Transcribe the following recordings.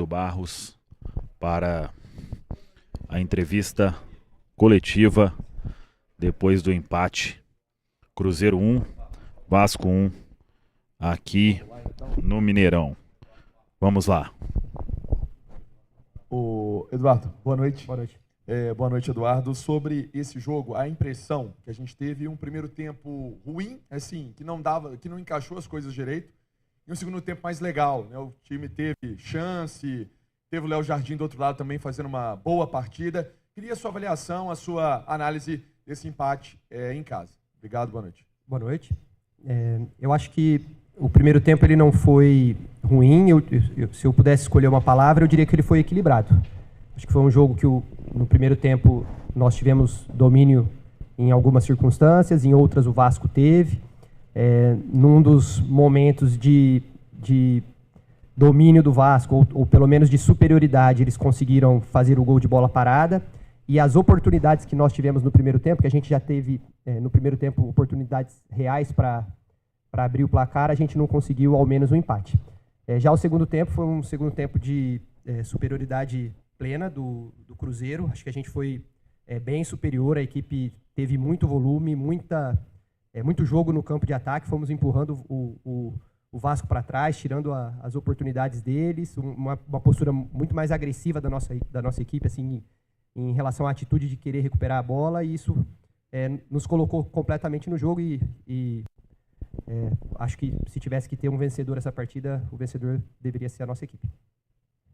Barros para a entrevista coletiva depois do empate. Cruzeiro 1, Vasco 1, aqui no Mineirão. Vamos lá. Eduardo, boa noite. Boa noite. Boa noite, Eduardo. Sobre esse jogo, a impressão que a gente teve um primeiro tempo ruim, assim, que não encaixou as coisas direito, e um segundo tempo mais legal, né? O time teve chance, teve o Léo Jardim do outro lado também fazendo uma boa partida. Queria a sua avaliação, a sua análise desse empate em casa. Obrigado, boa noite. Boa noite. Eu acho que o primeiro tempo ele não foi ruim. Se eu pudesse escolher uma palavra, eu diria que ele foi equilibrado. Acho que foi um jogo que no primeiro tempo nós tivemos domínio em algumas circunstâncias, em outras o Vasco teve. Num dos momentos de domínio do Vasco, ou pelo menos de superioridade, eles conseguiram fazer o gol de bola parada. E as oportunidades que nós tivemos no primeiro tempo, que a gente já teve no primeiro tempo oportunidades reais para abrir o placar, a gente não conseguiu ao menos um empate. Já o segundo tempo foi um segundo tempo de superioridade plena do Cruzeiro. Acho que a gente foi bem superior, a equipe teve muito volume, muito jogo no campo de ataque, fomos empurrando o Vasco para trás, tirando as oportunidades deles, uma postura muito mais agressiva da nossa equipe, assim, em relação à atitude de querer recuperar a bola, e isso nos colocou completamente no jogo e acho que se tivesse que ter um vencedor essa partida, o vencedor deveria ser a nossa equipe.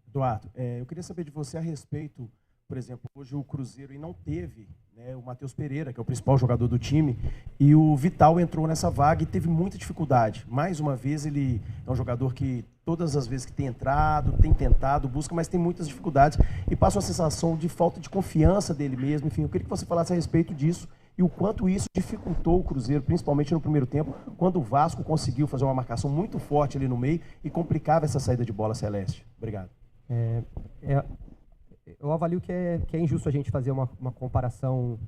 Eduardo, eu queria saber de você a respeito, por exemplo, hoje o Cruzeiro não teve, né, o Matheus Pereira, que é o principal jogador do time, e o Vital entrou nessa vaga e teve muita dificuldade. Mais uma vez, ele é um jogador que todas as vezes que tem entrado, tem tentado, busca, mas tem muitas dificuldades e passa uma sensação de falta de confiança dele mesmo. Enfim, eu queria que você falasse a respeito disso e o quanto isso dificultou o Cruzeiro, principalmente no primeiro tempo, quando o Vasco conseguiu fazer uma marcação muito forte ali no meio e complicava essa saída de bola celeste. Obrigado. Eu avalio que é injusto a gente fazer uma comparação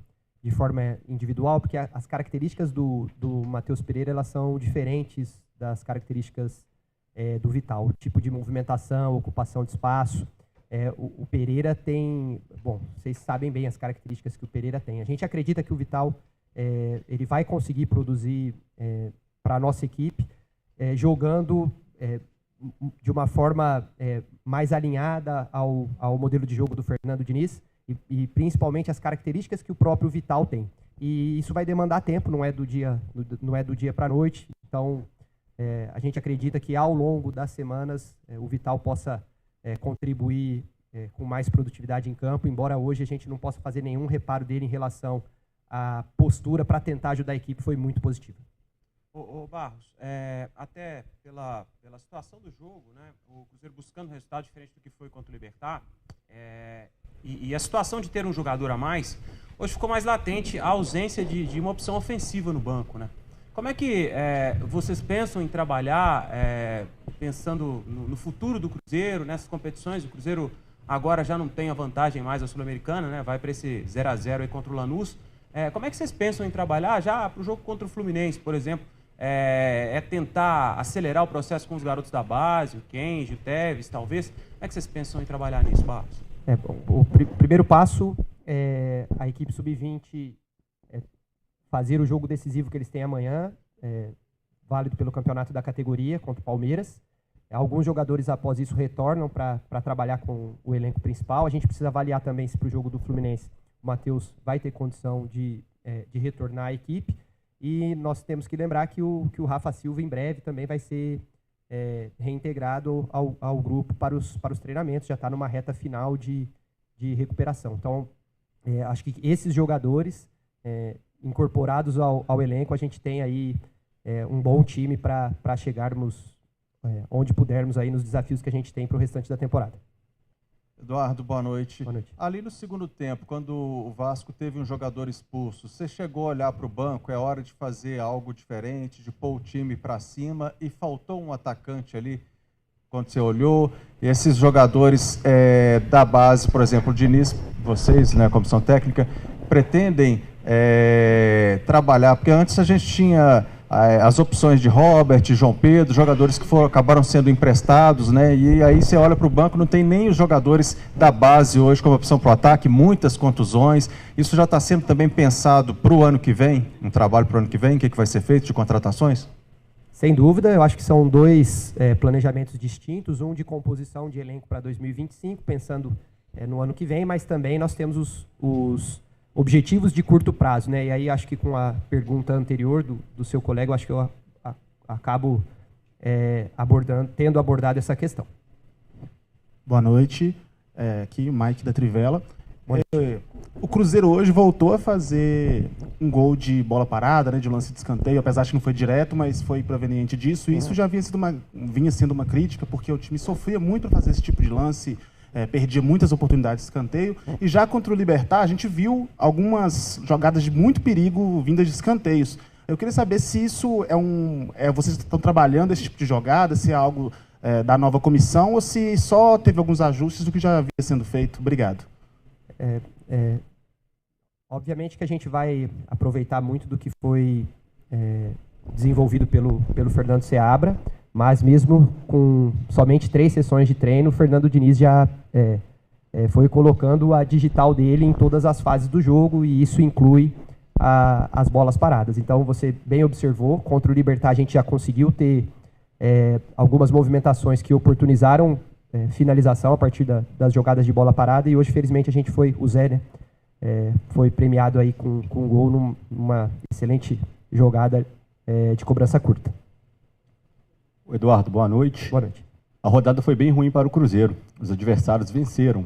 de forma individual, porque as características do Matheus Pereira elas são diferentes das características do Vital. O tipo de movimentação, ocupação de espaço. O Pereira tem... Bom, vocês sabem bem as características que o Pereira tem. A gente acredita que o Vital ele vai conseguir produzir para a nossa equipe jogando de uma forma mais alinhada ao modelo de jogo do Fernando Diniz e principalmente as características que o próprio Vital tem. E isso vai demandar tempo, não é do dia para a noite. Então, a gente acredita que ao longo das semanas o Vital possa contribuir com mais produtividade em campo, embora hoje a gente não possa fazer nenhum reparo dele em relação à postura para tentar ajudar a equipe, foi muito positiva. Ô Barros, até pela situação do jogo, né, o Cruzeiro buscando um resultado diferente do que foi contra o Libertad, e a situação de ter um jogador a mais, hoje ficou mais latente a ausência de uma opção ofensiva no banco, né? Como é que vocês pensam em trabalhar, pensando no futuro do Cruzeiro, nessas competições? O Cruzeiro agora já não tem a vantagem mais da Sul-Americana, né? Vai para esse 0-0 aí contra o Lanús. Como é que vocês pensam em trabalhar já para o jogo contra o Fluminense, por exemplo? Tentar acelerar o processo com os garotos da base, o Kenji, o Teves, talvez. Como é que vocês pensam em trabalhar nisso, Barros? O primeiro passo é a equipe sub-20 fazer o jogo decisivo que eles têm amanhã, válido pelo campeonato da categoria contra o Palmeiras. Alguns jogadores após isso retornam para trabalhar com o elenco principal. A gente precisa avaliar também se para o jogo do Fluminense o Matheus vai ter condição de retornar à equipe. E nós temos que lembrar que o Rafa Silva em breve também vai ser reintegrado ao grupo para os treinamentos, já está numa reta final de recuperação. Então, acho que esses jogadores incorporados ao elenco, a gente tem aí um bom time para chegarmos onde pudermos aí nos desafios que a gente tem para o restante da temporada. Eduardo, boa noite. Boa noite. Ali no segundo tempo, quando o Vasco teve um jogador expulso, você chegou a olhar para o banco, é hora de fazer algo diferente, de pôr o time para cima, e faltou um atacante ali, quando você olhou, e esses jogadores da base, por exemplo, o Diniz, vocês, né, comissão técnica, pretendem trabalhar, porque antes a gente tinha as opções de Robert, João Pedro, jogadores que acabaram sendo emprestados, né? E aí você olha para o banco, não tem nem os jogadores da base hoje como opção para o ataque, muitas contusões. Isso já está sendo também pensado para o ano que vem, um trabalho para o ano que vem, o que vai ser feito de contratações? Sem dúvida, eu acho que são dois planejamentos distintos, um de composição de elenco para 2025, pensando no ano que vem, mas também nós temos os objetivos de curto prazo, né? E aí acho que com a pergunta anterior do seu colega, eu acho que eu acabo tendo abordado essa questão. Boa noite, aqui o Mike da Trivela. O Cruzeiro hoje voltou a fazer um gol de bola parada, né, de lance de escanteio, apesar de que não foi direto, mas foi proveniente disso. E isso já vinha sendo uma crítica, porque o time sofria muito para fazer esse tipo de lance, perdia muitas oportunidades de escanteio. E já contra o Libertad, a gente viu algumas jogadas de muito perigo vindas de escanteios. Eu queria saber se isso vocês estão trabalhando esse tipo de jogada, se é algo da nova comissão ou se só teve alguns ajustes do que já havia sendo feito. Obrigado. Obviamente que a gente vai aproveitar muito do que foi desenvolvido pelo Fernando Seabra, mas mesmo com somente 3 sessões de treino, o Fernando Diniz já foi colocando a digital dele em todas as fases do jogo, e isso inclui as bolas paradas. Então, você bem observou, contra o Libertad a gente já conseguiu ter algumas movimentações que oportunizaram finalização a partir das jogadas de bola parada, e hoje, felizmente, o Zé, né, foi premiado aí com um gol numa excelente jogada de cobrança curta. Eduardo, boa noite. Boa noite. A rodada foi bem ruim para o Cruzeiro. Os adversários venceram.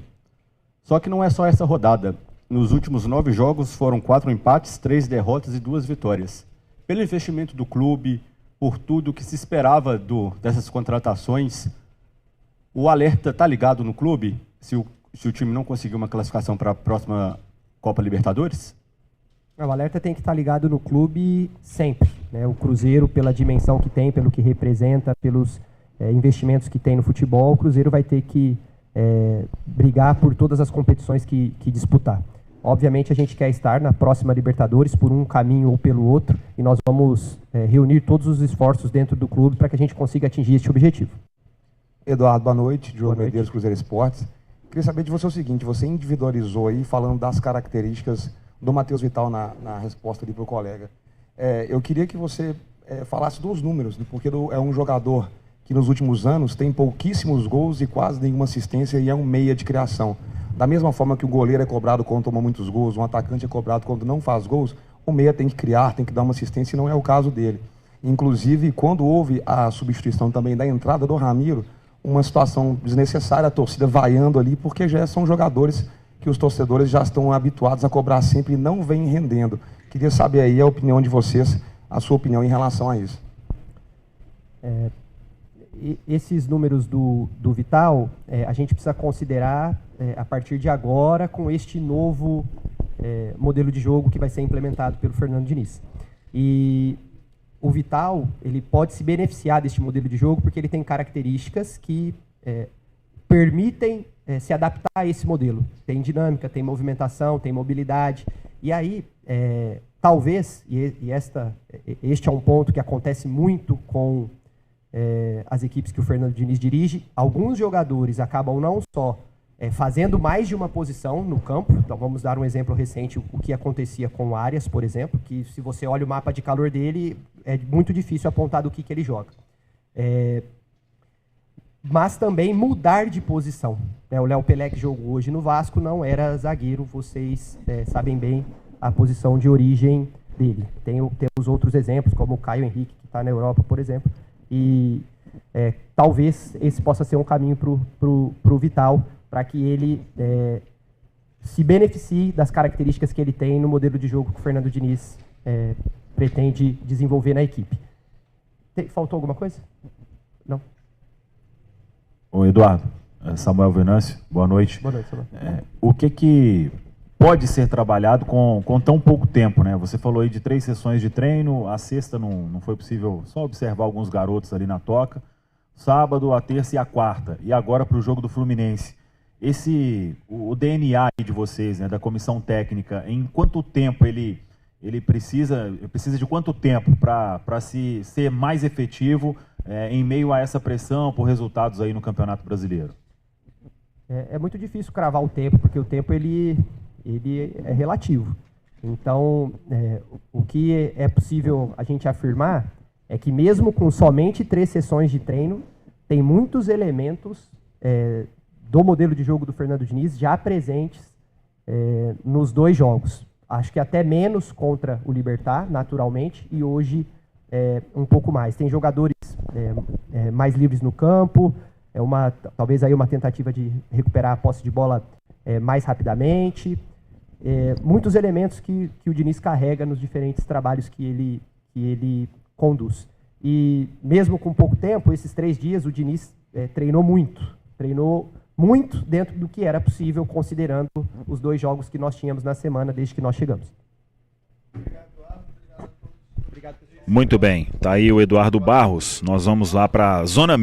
Só que não é só essa rodada. Nos últimos 9 jogos foram 4 empates, 3 derrotas e 2 vitórias. Pelo investimento do clube, por tudo que se esperava dessas contratações, o alerta está ligado no clube se o time não conseguir uma classificação para a próxima Copa Libertadores? O alerta tem que estar ligado no clube sempre, né? O Cruzeiro, pela dimensão que tem, pelo que representa, pelos investimentos que tem no futebol, o Cruzeiro vai ter que brigar por todas as competições que disputar. Obviamente a gente quer estar na próxima Libertadores por um caminho ou pelo outro, e nós vamos reunir todos os esforços dentro do clube para que a gente consiga atingir este objetivo. Eduardo, boa noite. Diogo Boa noite. Medeiros, Cruzeiro Esportes. Queria saber de você o seguinte, você individualizou aí, falando das características do Matheus Vital na resposta ali para o colega. Eu queria que você falasse dos números, né, porque é um jogador que nos últimos anos tem pouquíssimos gols e quase nenhuma assistência, e é um meia de criação. Da mesma forma que o goleiro é cobrado quando toma muitos gols, um atacante é cobrado quando não faz gols, o meia tem que criar, tem que dar uma assistência, e não é o caso dele. Inclusive, quando houve a substituição também da entrada do Ramiro, uma situação desnecessária, a torcida vaiando ali, porque já são jogadores que os torcedores já estão habituados a cobrar sempre e não vêm rendendo. Queria saber aí a opinião de vocês, a sua opinião em relação a isso. Esses números do Vital, a gente precisa considerar a partir de agora com este novo modelo de jogo que vai ser implementado pelo Fernando Diniz. E o Vital, ele pode se beneficiar deste modelo de jogo porque ele tem características que permitem se adaptar a esse modelo. Tem dinâmica, tem movimentação, tem mobilidade. E aí, talvez, este é um ponto que acontece muito com as equipes que o Fernando Diniz dirige, alguns jogadores acabam não só fazendo mais de uma posição no campo. Então vamos dar um exemplo recente, o que acontecia com o Arias, por exemplo, que se você olha o mapa de calor dele, é muito difícil apontar do que ele joga. Mas também mudar de posição. O Léo Pelé, que jogou hoje no Vasco, não era zagueiro, vocês sabem bem a posição de origem dele. Temos outros exemplos, como o Caio Henrique, que está na Europa, por exemplo, e talvez esse possa ser um caminho para o Vital, para que ele se beneficie das características que ele tem no modelo de jogo que o Fernando Diniz pretende desenvolver na equipe. Faltou alguma coisa? Não? Ô Eduardo, Samuel Venâncio, boa noite. Boa noite, Samuel. O que pode ser trabalhado com tão pouco tempo, né? Você falou aí de 3 sessões de treino, a sexta não foi possível só observar alguns garotos ali na toca, sábado, a terça e a quarta, e agora para o jogo do Fluminense. O DNA de vocês, né, da comissão técnica, em quanto tempo ele ele precisa de quanto tempo para se ser mais efetivo em meio a essa pressão por resultados aí no Campeonato Brasileiro? É muito difícil cravar o tempo, porque o tempo ele é relativo. Então, o que é possível a gente afirmar é que mesmo com somente 3 sessões de treino, tem muitos elementos do modelo de jogo do Fernando Diniz já presentes nos 2 jogos. Acho que até menos contra o Libertad, naturalmente, e hoje um pouco mais. Tem jogadores mais livres no campo, talvez aí uma tentativa de recuperar a posse de bola mais rapidamente. Muitos elementos que o Diniz carrega nos diferentes trabalhos que ele conduz. E mesmo com pouco tempo, esses 3 dias, o Diniz treinou muito dentro do que era possível, considerando os 2 jogos que nós tínhamos na semana desde que nós chegamos. Muito bem, tá aí o Eduardo Barros. Nós vamos lá para a Zona